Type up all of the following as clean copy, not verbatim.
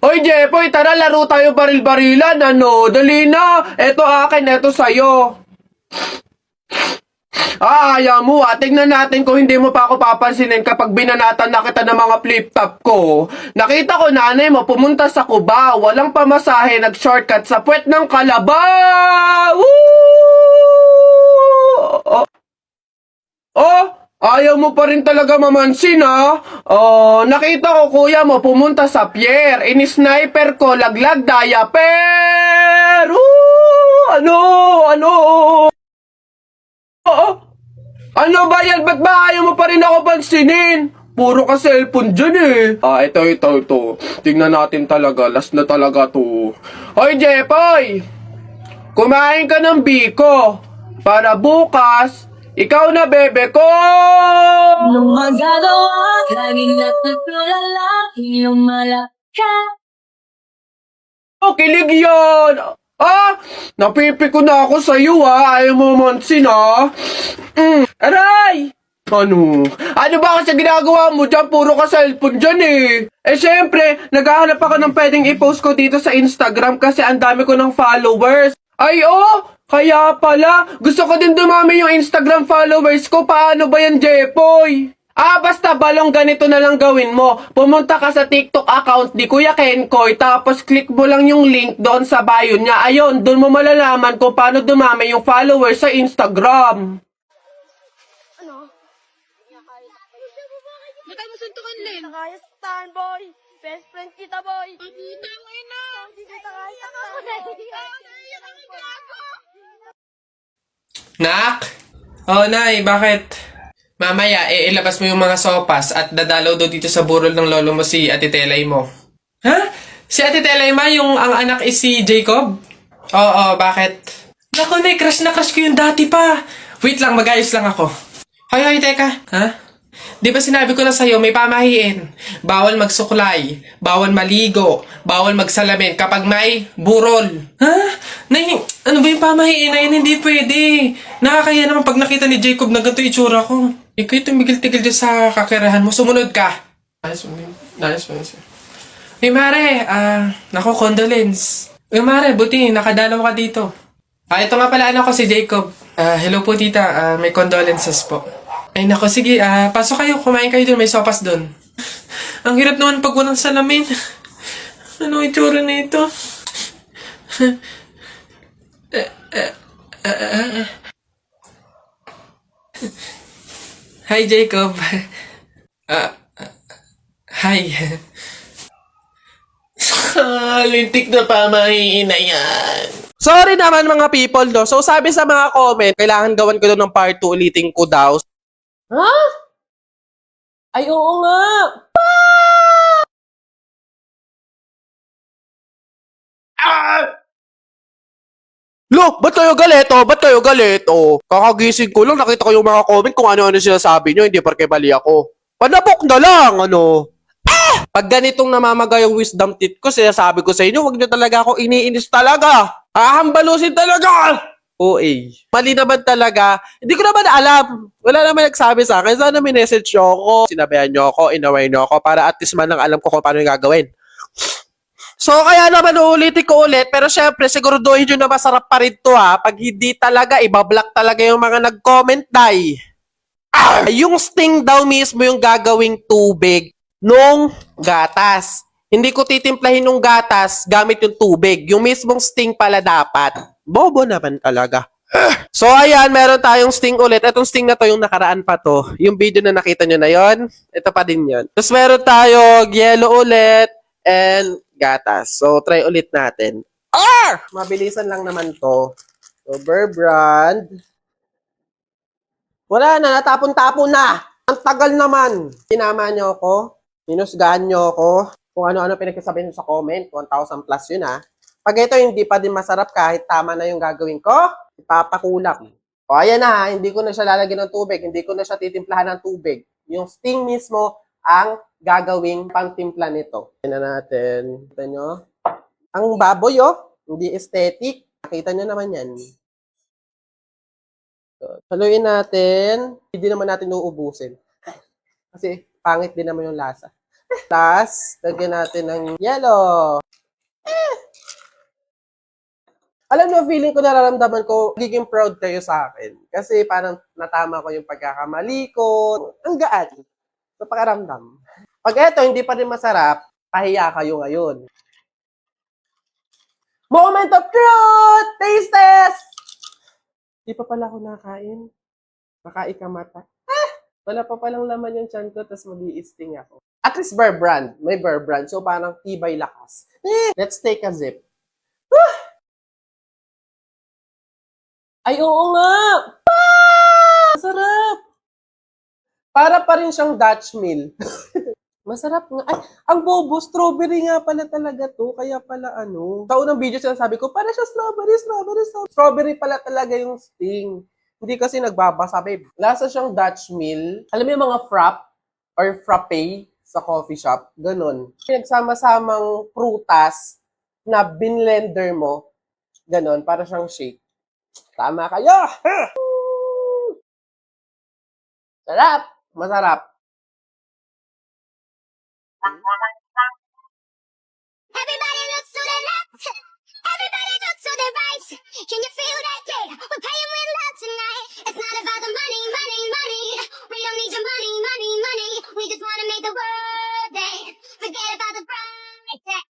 Hoy, Jepoy, tara laro tayo baril-barilan, ano? Dali na. Eto akin, eto sa'yo. Ayaw mo ah. Tignan natin kung hindi mo pa ako papansinin kapag binanatan na kita ng mga flip-top ko. Nakita ko nanay mo pumunta sa Cubao. Walang pamasahe, nag-shortcut sa puwet ng Kalabaw! Woo! Oh, oh, ayaw mo pa rin talaga mamansin ah. Oh, nakita ko kuya mo pumunta sa pier. Ini-sniper ko, laglag diaper! Woo! Ano? Ano? Oh, ano ba yan? Ba't ba ayaw mo pa rin ako pansinin? Puro ka cellphone dyan eh. Ito. Tingnan natin talaga. Last na talaga to. Hoy, Jepoy! Kumain ka ng biko. Para bukas, ikaw na bebe ko! Nung magagawa, laging natutulala, iyong malaka. Oh, kilig yan! Napipiko na ako sa'yo Ayaw mo mansin Aray! Ano? Ano ba kasi ginagawa mo dyan? Puro ka cellphone dyan eh. Syempre, naghahanap ako ng pwedeng i-post ko dito sa Instagram kasi ang dami ko ng followers. Ay, oh! Kaya pala, gusto ko din dumami yung Instagram followers ko. Paano ba yan, Jepoy? Basta balong ganito na lang gawin mo. Pumunta ka sa TikTok account ni Kuya Kenkoy, tapos click mo lang yung link doon sa bio niya. Ayun, doon mo malalaman kung paano dumami yung followers sa Instagram. Ba't tayo masuntukan, Len? Kaya saktan, boy. Best friend kita, boy. Putang ina! Hindi kita kaya saktan, boy. Naiyak ako, gago! Nak? Oh, Nay, bakit? Mamaya, ilabas mo yung mga sopas at dadalaw daw dito sa burol ng lolo mo si Ate Telay mo. Ha? Si Ate Telay ma, yung ang anak is si Jacob? Oo, bakit? Naku, Nay, crush na crush ko yung dati pa. Wait lang, mag-ayos lang ako. Hoy, teka. Ha? Di ba sinabi ko na sa'yo, may pamahiin. Bawal magsuklay, bawal maligo, bawal magsalamin kapag may burol. Ha? Nay, ano ba yung pamahiin na yun? Hindi pwede. Nakakaya naman pag nakita ni Jacob na ganito itsura ko. Ikaw tumigil-tigil dyan sa kakirahan mo. Sumunod ka. Nice. Hey, Mare. Naku, condolence. Hey, Mare, buti, nakadalaw ka dito. Ito nga pala anak ko si Jacob. Hello po, tita. May condolences po. Ay, naku, sige. Pasok kayo. Kumain kayo dun. May sopas dun. Ang hirap naman pag walang salamin. Ano itsura na ito? Hi, Jacob. Hi. Lintik na pamahiin na yan. Sorry naman mga people, no? So, sabi sa mga comment, kailangan gawan ko doon ng part 2, ulitin ko daw. Ha? Ay, oo nga. Lo, ba't kayo galito? Kakagising ko lang, nakita ko yung mga comment kung ano-ano sinasabi nyo, hindi porke bali ako. Panabok na lang, ano? Pag ganitong namamaga yung wisdom teeth ko, sinasabi ko sa inyo, huwag nyo talaga ako iniinis talaga. Hahambalusin talaga! OA. Mali naman talaga. Hindi ko naman alam. Wala naman nagsabi sa akin. Sana minessage nyo ako. Sinabihan nyo ako, inaway nyo ako para at least man lang alam ko kung paano yung gagawin. So, kaya naman uulitin ko ulit. Pero syempre, siguraduhin nyo na masarap pa rin to Pag hindi talaga, ibablock talaga yung mga nag-comment, day. Yung sting daw mismo yung gagawing tubig nung gatas. Hindi ko titimplahin yung gatas gamit yung tubig. Yung mismong sting pala dapat. Bobo naman talaga. So, ayan, meron tayong sting ulit. Itong sting na to, yung nakaraan pa to. Yung video na nakita nyo na yon, ito pa din yon. Tapos meron tayo yellow ulit and gatas. So, try ulit natin. Mabilisan lang naman to. So, Burr Brand. Wala na, natapon-tapon na. Ang tagal naman. Sinama nyo ako. Minusgahan nyo ako. Kung ano-ano pinagkasabi nyo sa comment. 1,000 plus yun Pag ito hindi pa din masarap kahit tama na yung gagawin ko, ipapakulak. O ayan na, hindi ko na siya lalagyan ng tubig. Hindi ko na siya titimplahan ng tubig. Yung sting mismo ang gagawing pangtimpla nito. Tignan natin. Kita nyo? Ang baboy hindi aesthetic. Nakita nyo naman yan. So, haluin natin. Hindi naman natin uubusin. Kasi pangit din naman yung lasa. Tapos, lagyan natin ng yellow. Alam mo, feeling ko, nararamdaman ko, magiging proud kayo sa akin. Kasi parang natama ko yung pagkakamali ko. Ang gaan. Sa pakiramdam. Pag eto, hindi pa rin masarap, pahiya kayo ngayon. Moment of truth! Taste test! Di pa pala ako nakain. Baka ikamata. Wala pa palang laman yung tiyan ko, tapos mag-i-sting ako. At least Bear Brand. May Bear Brand. So, parang tibay lakas. Let's take a sip. Ay, oo nga! Masarap! Para pa rin siyang Dutch Mill. Masarap nga. Ay, ang bobo, strawberry nga pala talaga to. Kaya pala Sa unang video sinasabi ko, para siya strawberry. Strawberry pala talaga yung sting. Hindi kasi nagbabasa, babe. Lasa siyang Dutch Mill. Alam mo yung mga frap or frappe sa coffee shop? Ganon. Nagsama-samang prutas na binlender mo. Ganon, para siyang shake. Tama kayo! Sarap! Masarap. Everybody looks to the left. Everybody looks to the right. Can you feel that? Yeah, we're playing with love tonight. It's not about the money, money, money. We don't need your money, money, money. We just wanna make the world dance. Forget about the price tag.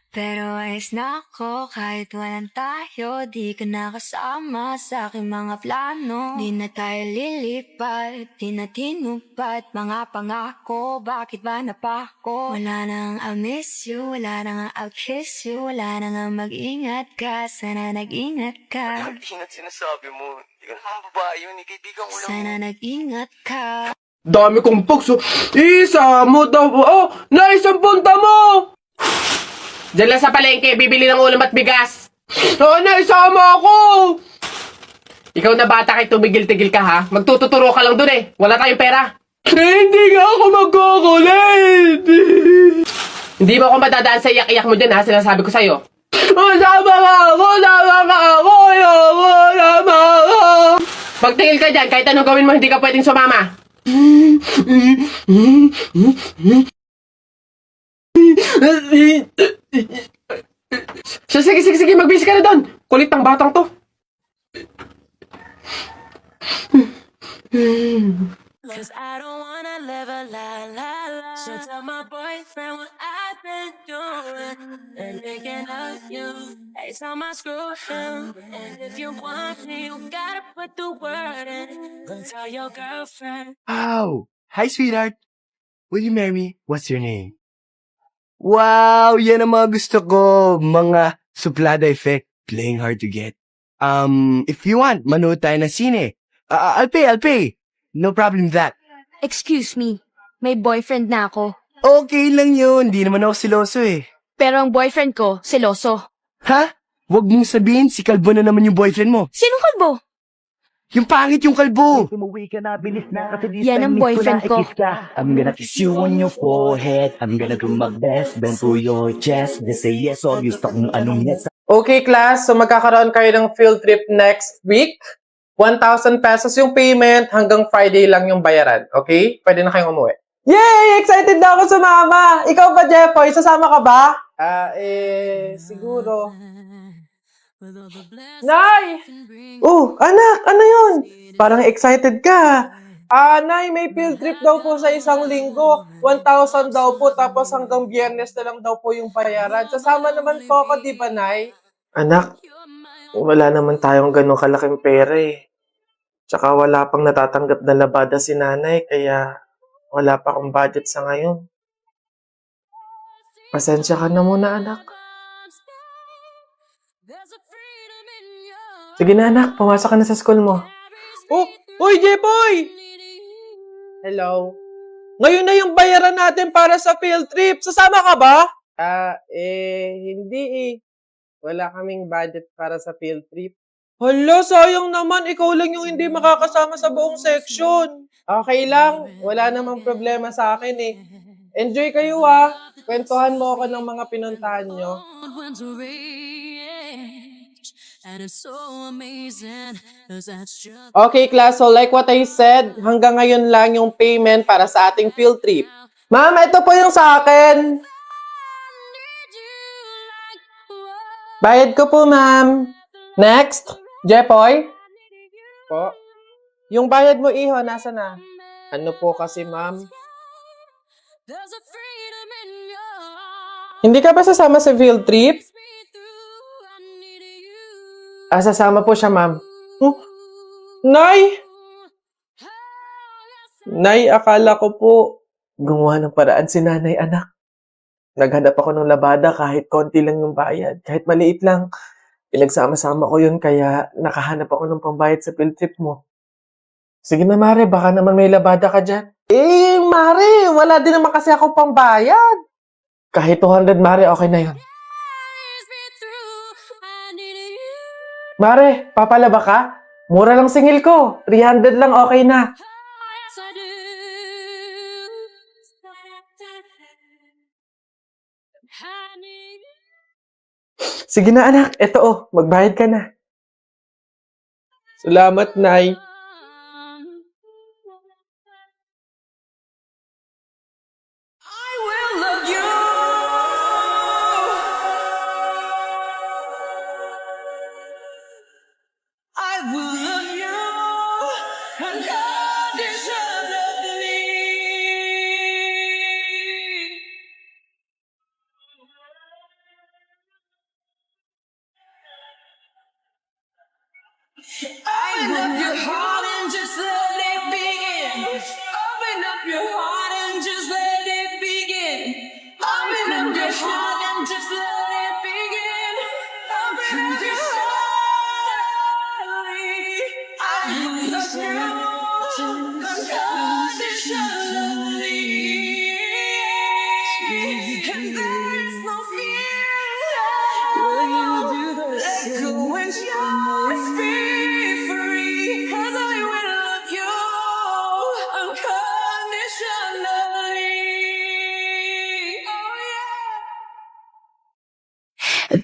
Pero ayos na ako kahit walang tayo. Di ka nakasama sa aking mga plano. Di na tayo lilipat, di na tinupad mga pangako. Bakit ba napako? Wala nang I'll miss you, wala nang I'll kiss you. Wala nang mag-ingat ka, sana nag-ingat ka. Ingat sinasabi mo. Hindi ka naman babae yun. Kaibigan ko lang. Sana nag-ingat ka. Dami kong pokso. Isa mo daw. Oh, naisang punta mo! Diyan lang sa palengke, bibili ng ulam at bigas. Oo, naisama ako! Ikaw na bata kay tumigil-tigil ka ha? Magtututuro ka lang dun eh. Wala tayong pera. Hindi nga ako magkukulit. Hindi mo ako madadaan sa iyak-iyak mo dyan ha, sinasabi ko sa'yo. Sama ka ako! Sama ka ako! Ayoko! Sama ka! Magtingil ka dyan, kahit anong gawin mo, hindi ka pwedeng sumama. Sige, magbihis ka na doon. Kulit ng batang to. Cause I don't wanna live a la. So tell my boyfriend what I've been doing and thinking of you. Every time I screw him. And if you want me, you gotta put the word in. Go tell your girlfriend. Oh, hi sweetheart. Will you marry me? What's your name? Wow, yan ang mga gusto ko. Mga suplada effect. Playing hard to get. If you want, manood tayo ng sine. I'll pay. No problem with that. Excuse me, may boyfriend na ako. Okay lang yun. Di naman ako siloso eh. Pero ang boyfriend ko, seloso. Ha? Huwag mong sabihin, si Kalbo na naman yung boyfriend mo. Sinong kalbo? Yung pangit yung kalbo. Yan ang boyfriend ko. I'm gonna kiss you on your forehead. I'm gonna do my best, bend to your chest. Just say yes, obvious kung anong yes. Okay, class. So, magkakaroon kayo ng field trip next week. 1,000 pesos yung payment. Hanggang Friday lang yung bayaran. Okay? Pwede na kayong umuwi. Yay! Excited na ako sumama! Ikaw ba, Jeffoy? Sasama ka ba? Siguro. Nay! Oh, anak! Ano yun? Parang excited ka. Nay, may field trip daw po sa isang linggo. 1,000 daw po, tapos hanggang Biyernes na lang daw po yung bayaran. Sasama naman po ako, di ba, Nay? Anak, wala naman tayong ganong kalaking pera eh. Tsaka wala pang natatanggap na labada si nanay, kaya wala pa akong budget sa ngayon. Pasensya ka na muna, anak. Sige na, anak. Pumasok ka na sa school mo. Oh! Uy, Jepoy! Hello? Ngayon na yung bayaran natin para sa field trip. Sasama ka ba? Hindi eh. Wala kaming budget para sa field trip. Hala, sayang naman. Ikaw lang yung hindi makakasama sa buong section. Okay lang. Wala namang problema sa akin eh. Enjoy kayo ha. Kwentuhan mo ako ng mga pinuntahan nyo. Okay, class. So like what I said, hanggang ngayon lang yung payment para sa ating field trip. Ma'am, ito po yung sa akin. Bayad ko po, ma'am. Next. Jepoy? Po. Yung bayad mo, iho, nasa na? Ano po kasi, ma'am? Hindi ka ba sasama sa field trip? Ah, sasama po siya, ma'am. Oh, Nay! Nay, akala ko po gumawa ng paraan si nanay, anak. Naghanap ako ng labada kahit konti lang yung bayad. Kahit maliit lang. Pinagsama-sama ko yun kaya nakahanap ako ng pambayad sa field trip mo. Sige na, Mare. Baka naman may labada ka dyan. Eh, Mare. Wala din naman kasi ako pambayad. Kahit 200, Mare. Okay na yun. Mare, papalaba ka? Mura lang singil ko. 300 lang, okay na. Sige na, anak. Eto, oh. Magbayad ka na. Salamat, Nay.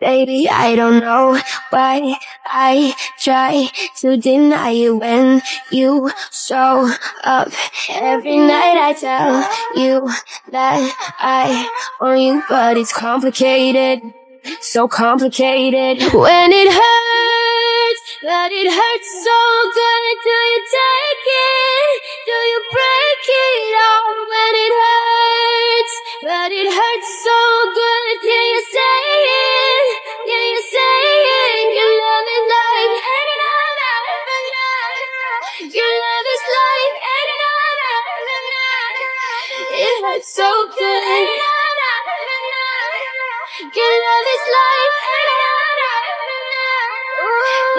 Baby, I don't know why I try to deny you when you show up. Every night I tell you that I want you, but it's complicated, so complicated. When it hurts, but it hurts so good. Do you take it? Do you break it off? When it hurts, but it hurts so good. Can you say it? Can you say it? Your love is like your love is like it hurts so good. Your love is like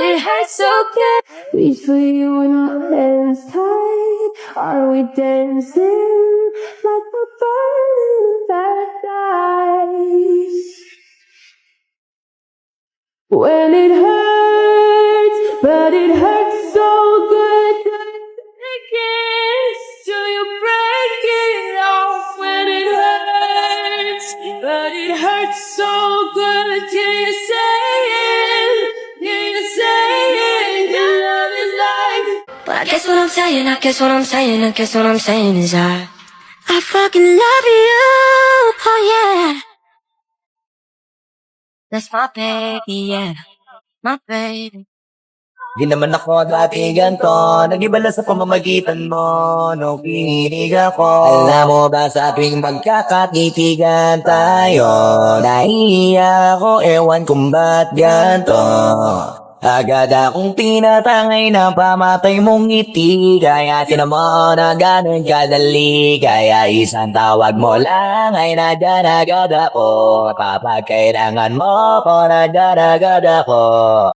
it hurts so good. Reach for you when my hands tight. Are we dancing like we're burning in paradise? When it hurts, but it hurts so good. Do you break it off? When it hurts, but it hurts so good. Can you say it? Can you say it? Your love is like. But I guess what I'm saying, I guess what I'm saying, I guess what I'm saying is I fucking love you. Oh yeah. That's my baby, yeah. My baby. Di naman ako dati ganto, nag-ibala sa pamamagitan mo, nung pininig ako. Alam mo ba sa tuwing magkakatitigan tayo, nahihiya ako, ewan kung ba't ganto. Agad akong tinatangay na pamatay mong ngiti, kaya tinan mo na ganun kadali. Kaya isang tawag mo lang ay nandyan agad ako, kapag kailangan mo ko nandyan agad ako.